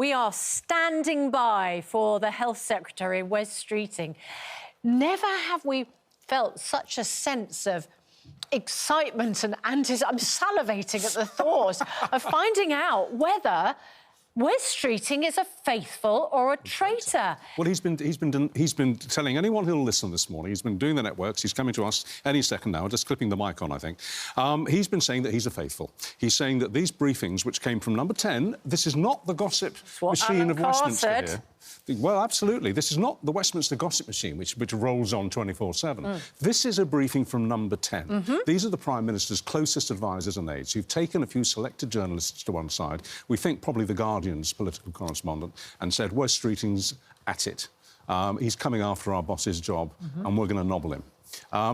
we are standing by for the Health Secretary, Wes Streeting. Never have we felt such a sense of excitement and I'm salivating at the thought of finding out whether Wes Streeting is a faithful or a traitor. Well, he's been telling anyone who'll listen this morning. He's been doing the networks. He's coming to us any second now. Just clipping the mic on, I think. He's been saying that he's a faithful. He's saying that these briefings, which came from Number 10, this is not the gossip machine of Westminster here. Well, absolutely. This is not the Westminster gossip machine, which rolls on 24/7. This is a briefing from Number 10. These are the Prime Minister's closest advisers and aides who've taken a few selected journalists to one side. We think probably the Guardian's political correspondent, and said, Wes Streeting's at it. He's coming after our boss's job, and we're going to nobble him.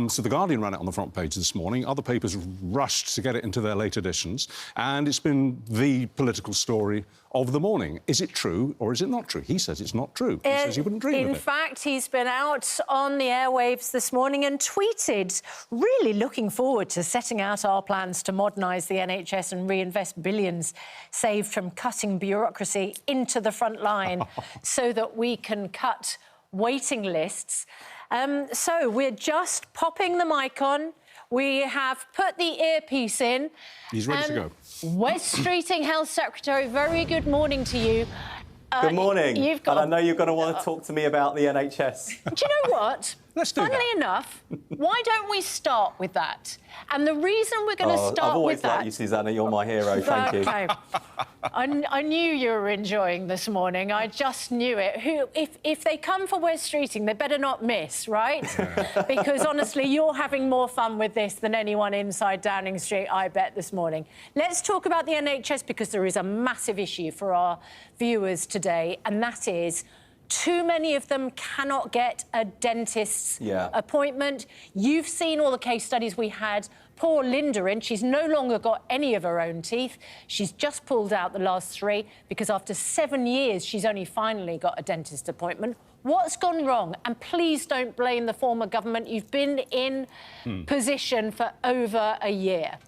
So The Guardian ran it on the front page this morning. Other papers rushed to get it into their late editions, and it's been the political story of the morning. Is it true or is it not true? He says it's not true. He says he wouldn't dream of it. In fact, he's been out on the airwaves this morning and tweeted, really looking forward to setting out our plans to modernise the NHS and reinvest billions saved from cutting bureaucracy into the front line so that we can cut waiting lists. So we're just popping the mic on. We have put the earpiece in. He's ready to go. Wes Streeting, Health Secretary, very good morning to you. Good morning. And I know you're going to want to talk to me about the NHS. Do you know what? Let's do Funnily that. enough, why don't we start with that? And the reason we're going to start with that... I've always liked you, Susanna. You're my hero. Thank you. I knew you were enjoying this morning. I just knew it. If they come for Wes Streeting, they better not miss, right? Because, honestly, you're having more fun with this than anyone inside Downing Street, I bet, this morning. Let's talk about the NHS, because there is a massive issue for our viewers today, and that is... too many of them cannot get a dentist's appointment. You've seen all the case studies we had. Poor Linda, and she's no longer got any of her own teeth. She's just pulled out the last 3 because after 7 years, she's only finally got a dentist appointment. What's gone wrong? And please don't blame the former government. You've been in position for over a year.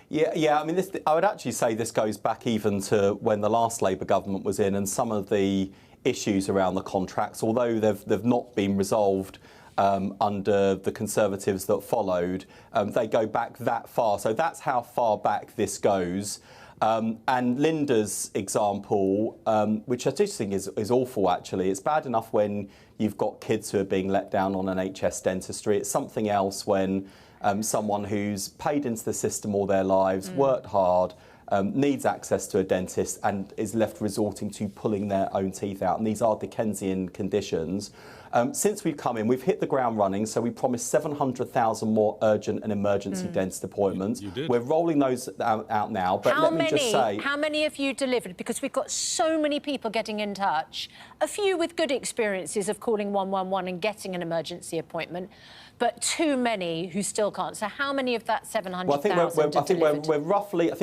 Yeah. I mean, I would actually say this goes back even to when the last Labour government was in, and some of the issues around the contracts, although they've not been resolved under the Conservatives that followed, they go back that far. So that's how far back this goes. And Linda's example, which I just think is awful, actually. It's bad enough when you've got kids who are being let down on NHS dentistry. It's something else when someone who's paid into the system all their lives, worked hard, needs access to a dentist and is left resorting to pulling their own teeth out. And these are Dickensian conditions. Since we've come in, we've hit the ground running, so we promised 700,000 more urgent and emergency dentist appointments. You did. We're rolling those out now, but let me just say... How many have you delivered? Because we've got so many people getting in touch, a few with good experiences of calling 111 and getting an emergency appointment, but too many who still can't. So how many of that 700,000 I think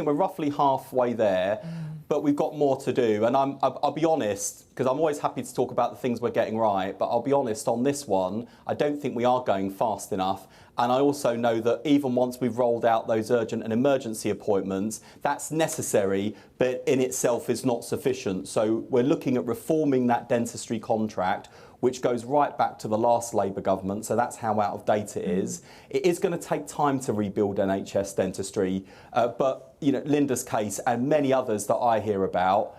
we're roughly halfway there, but we've got more to do. And I'll be honest, because I'm always happy to talk about the things we're getting right, but I'll be honest, on this one, I don't think we are going fast enough. And I also know that even once we've rolled out those urgent and emergency appointments, that's necessary, but in itself is not sufficient. So we're looking at reforming that dentistry contract, which goes right back to the last Labour government, so that's how out of date it is. It is going to take time to rebuild NHS dentistry, but you know, Linda's case and many others that I hear about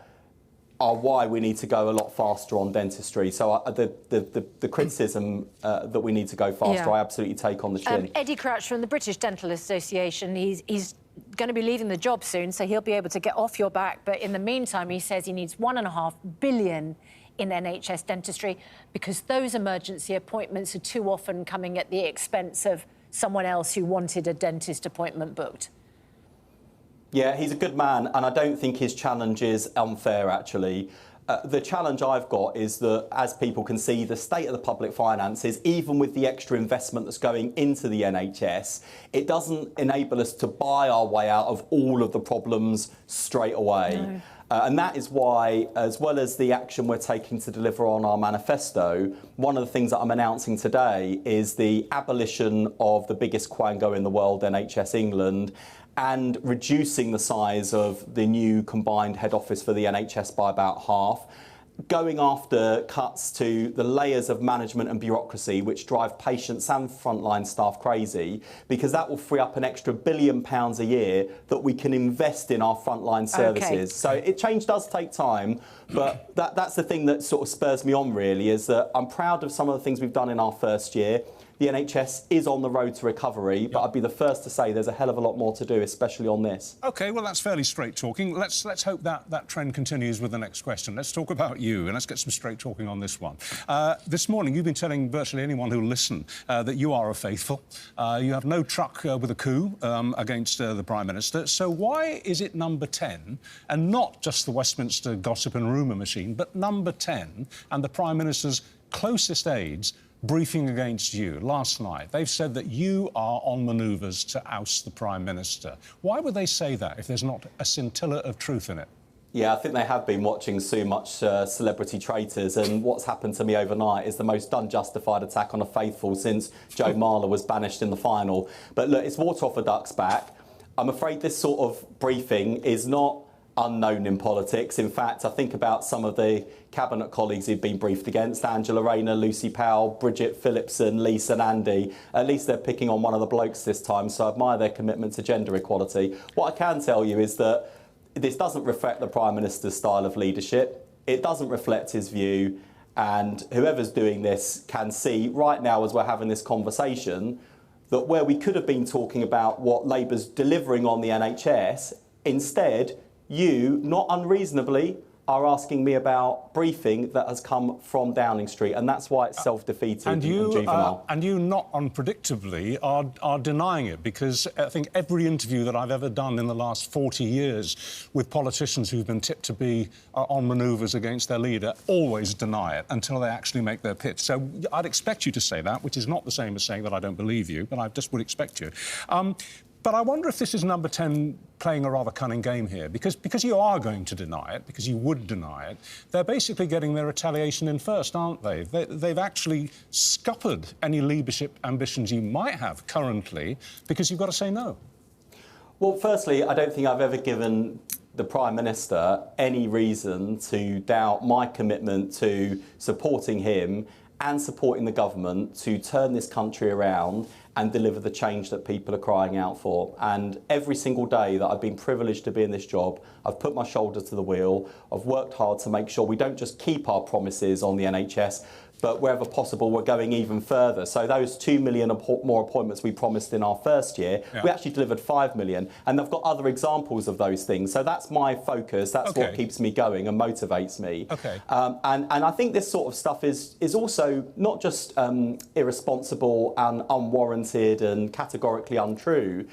are why we need to go a lot faster on dentistry. So the criticism that we need to go faster, I absolutely take on the chin. Eddie Crouch from the British Dental Association, he's going to be leaving the job soon, so he'll be able to get off your back. But in the meantime, he says he needs £1.5 billion in NHS dentistry because those emergency appointments are too often coming at the expense of someone else who wanted a dentist appointment booked. Yeah, he's a good man, and I don't think his challenge is unfair, actually. The challenge I've got is that, as people can see, the state of the public finances, even with the extra investment that's going into the NHS, it doesn't enable us to buy our way out of all of the problems straight away. No. And that is why, as well as the action we're taking to deliver on our manifesto, one of the things that I'm announcing today is the abolition of the biggest quango in the world, NHS England, and reducing the size of the new combined head office for the NHS by about half, going after cuts to the layers of management and bureaucracy which drive patients and frontline staff crazy, because that will free up an extra £1 billion a year that we can invest in our frontline services. So change does take time, but that's the thing that sort of spurs me on, really, is that I'm proud of some of the things we've done in our first year. The NHS is on the road to recovery, but I'd be the first to say there's a hell of a lot more to do, especially on this. OK, well, that's fairly straight talking. Let's hope that trend continues with the next question. Let's talk about you, and let's get some straight talking on this one. This morning, you've been telling virtually anyone who'll listen that you are a faithful. You have no truck with a coup against the Prime Minister. So why is it number 10, and not just the Westminster gossip and rumour machine, but number 10 and the Prime Minister's closest aides briefing against you last night? They've said that you are on manoeuvres to oust the Prime Minister. Why would they say that if there's not a scintilla of truth in it? Yeah, I think they have been watching so much Celebrity Traitors, and what's happened to me overnight is the most unjustified attack on a faithful since Joe Marler was banished in the final. But look, it's water off a duck's back. I'm afraid this sort of briefing is not unknown in politics. In fact, I think about some of the cabinet colleagues who've been briefed against: Angela Rayner, Lucy Powell, Bridget Phillipson, Lisa and Andy. At least they're picking on one of the blokes this time, so I admire their commitment to gender equality. What I can tell you is that this doesn't reflect the Prime Minister's style of leadership. It doesn't reflect his view, and whoever's doing this can see right now, as we're having this conversation, that where we could have been talking about what Labour's delivering on the NHS, instead you, not unreasonably, are asking me about briefing that has come from Downing Street, and that's why it's self-defeating and juvenile. And you, not unpredictably, are denying it, because I think every interview that I've ever done in the last 40 years with politicians who've been tipped to be on manoeuvres against their leader always deny it until they actually make their pitch. So I'd expect you to say that, which is not the same as saying that I don't believe you, but I just would expect you. But I wonder if this is number 10 playing a rather cunning game here, because you are going to deny it, because you would deny it. They're basically getting their retaliation in first, aren't they? They've actually scuppered any leadership ambitions you might have currently, because you've got to say no. Well, firstly, I don't think I've ever given the Prime Minister any reason to doubt my commitment to supporting him and supporting the government to turn this country around and deliver the change that people are crying out for. And every single day that I've been privileged to be in this job, I've put my shoulder to the wheel. I've worked hard to make sure we don't just keep our promises on the NHS, but wherever possible, we're going even further. So those 2 million more appointments we promised in our first year, we actually delivered 5 million. And I've got other examples of those things. So that's my focus. That's what keeps me going and motivates me. And I think this sort of stuff is also not just irresponsible and unwarranted and categorically untrue.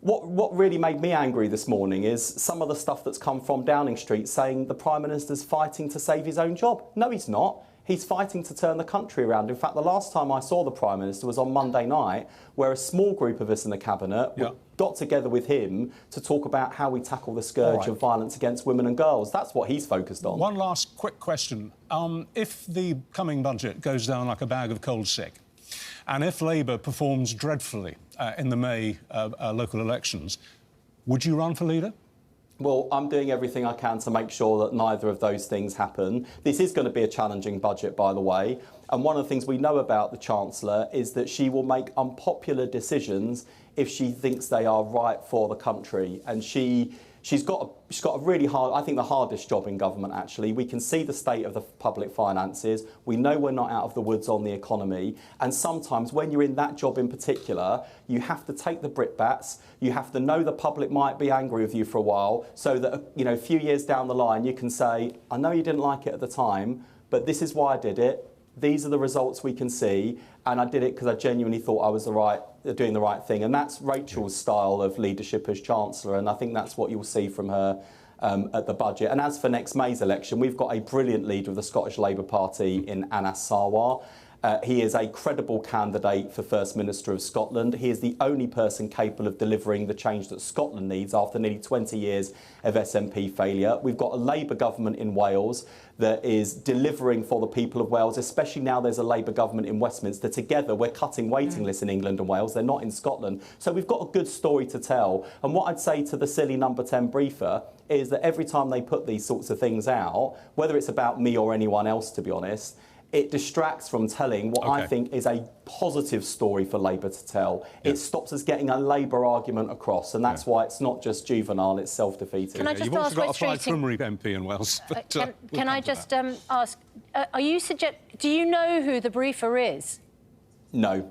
What really made me angry this morning is some of the stuff that's come from Downing Street saying the Prime Minister's fighting to save his own job. No, he's not. He's fighting to turn the country around. In fact, the last time I saw the Prime Minister was on Monday night, where a small group of us in the Cabinet got together with him to talk about how we tackle the scourge of violence against women and girls. That's what he's focused on. One last quick question. If the coming budget goes down like a bag of cold sick, and if Labour performs dreadfully in the May local elections, would you run for leader? Well, I'm doing everything I can to make sure that neither of those things happen. This is going to be a challenging budget, by the way. And one of the things we know about the Chancellor is that she will make unpopular decisions if she thinks they are right for the country. And she's got a really hard, I think the hardest job in government, actually. We can see the state of the public finances. We know we're not out of the woods on the economy. And sometimes when you're in that job in particular, you have to take the brickbats. You have to know the public might be angry with you for a while, so that, you know, a few years down the line, you can say, I know you didn't like it at the time, but this is why I did it. These are the results we can see, and I did it because I genuinely thought I was doing the right thing. And that's Rachel's style of leadership as Chancellor, and I think that's what you'll see from her at the budget. And as for next May's election, we've got a brilliant leader of the Scottish Labour Party in Anas Sarwar. He is a credible candidate for First Minister of Scotland. He is the only person capable of delivering the change that Scotland needs after nearly 20 years of SNP failure. We've got a Labour government in Wales that is delivering for the people of Wales, especially now there's a Labour government in Westminster. Together, we're cutting waiting lists in England and Wales. They're not in Scotland. So we've got a good story to tell. And what I'd say to the silly number 10 briefer is that every time they put these sorts of things out, whether it's about me or anyone else, to be honest, it distracts from telling what I think is a positive story for Labour to tell. It stops us getting a Labour argument across, and that's why it's not just juvenile, it's self-defeating. Can I just You've also ask got a West Plaid Streeting... Cymru MP in Wales. But, can I just ask, are you do you know who the briefer is? No.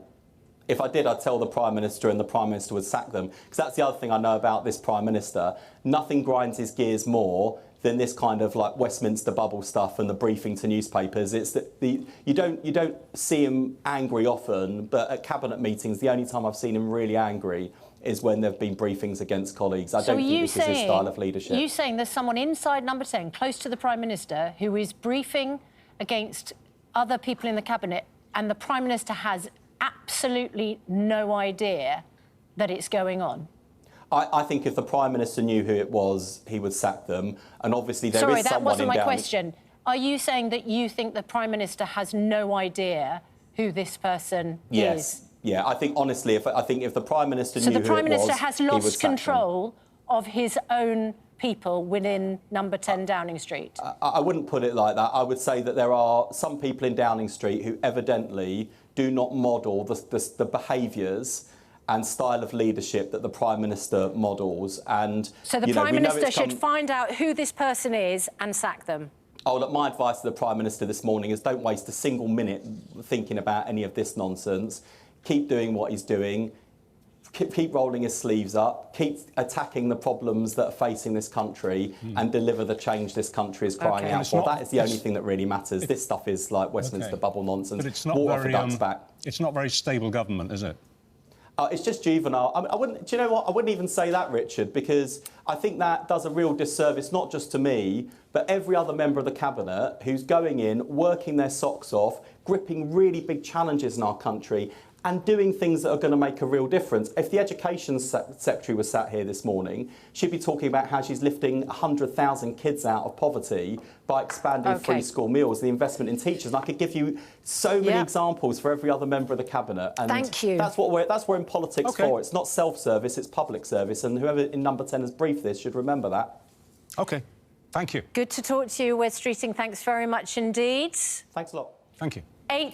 If I did, I'd tell the Prime Minister and the Prime Minister would sack them. Because that's the other thing I know about this Prime Minister. Nothing grinds his gears more than this kind of like Westminster bubble stuff and the briefing to newspapers. It's that you don't see him angry often, but at cabinet meetings, the only time I've seen him really angry is when there have been briefings against colleagues. I don't think this is his style of leadership. Are you saying there's someone inside Number 10, close to the Prime Minister, who is briefing against other people in the cabinet, and the Prime Minister has absolutely no idea that it's going on? I think if the Prime Minister knew who it was, he would sack them. And obviously there is someone in Sorry, that wasn't my Downing... question. Are you saying that you think the Prime Minister has no idea who this person is? Yeah, I think, honestly, if the Prime Minister knew who it was, So the Prime Minister has he would lost sack control of his own people within Number 10 Downing Street? I wouldn't put it like that. I would say that there are some people in Downing Street who evidently do not model the behaviours and style of leadership that the Prime Minister models. And so the Prime Minister should find out who this person is and sack them? Oh, look, my advice to the Prime Minister this morning is don't waste a single minute thinking about any of this nonsense. Keep doing what he's doing. Keep rolling his sleeves up, keep attacking the problems that are facing this country and deliver the change this country is crying out for. That is the only thing that really matters. This stuff is like Westminster bubble nonsense. But it's not Water very, for ducks back. It's not very stable government, is it? It's just juvenile. I mean, do you know what? I wouldn't even say that, Richard, because I think that does a real disservice, not just to me, but every other member of the Cabinet who's going in, working their socks off, gripping really big challenges in our country and doing things that are going to make a real difference. If the Education Secretary was sat here this morning, she'd be talking about how she's lifting 100,000 kids out of poverty by expanding free school meals, the investment in teachers. And I could give you so many examples for every other member of the Cabinet. And thank you. That's what we're in politics for. It's not self-service, it's public service. And whoever in Number 10 has briefed this should remember that. OK. Thank you. Good to talk to you, West Streeting. Thanks very much indeed. Thanks a lot. Thank you. 8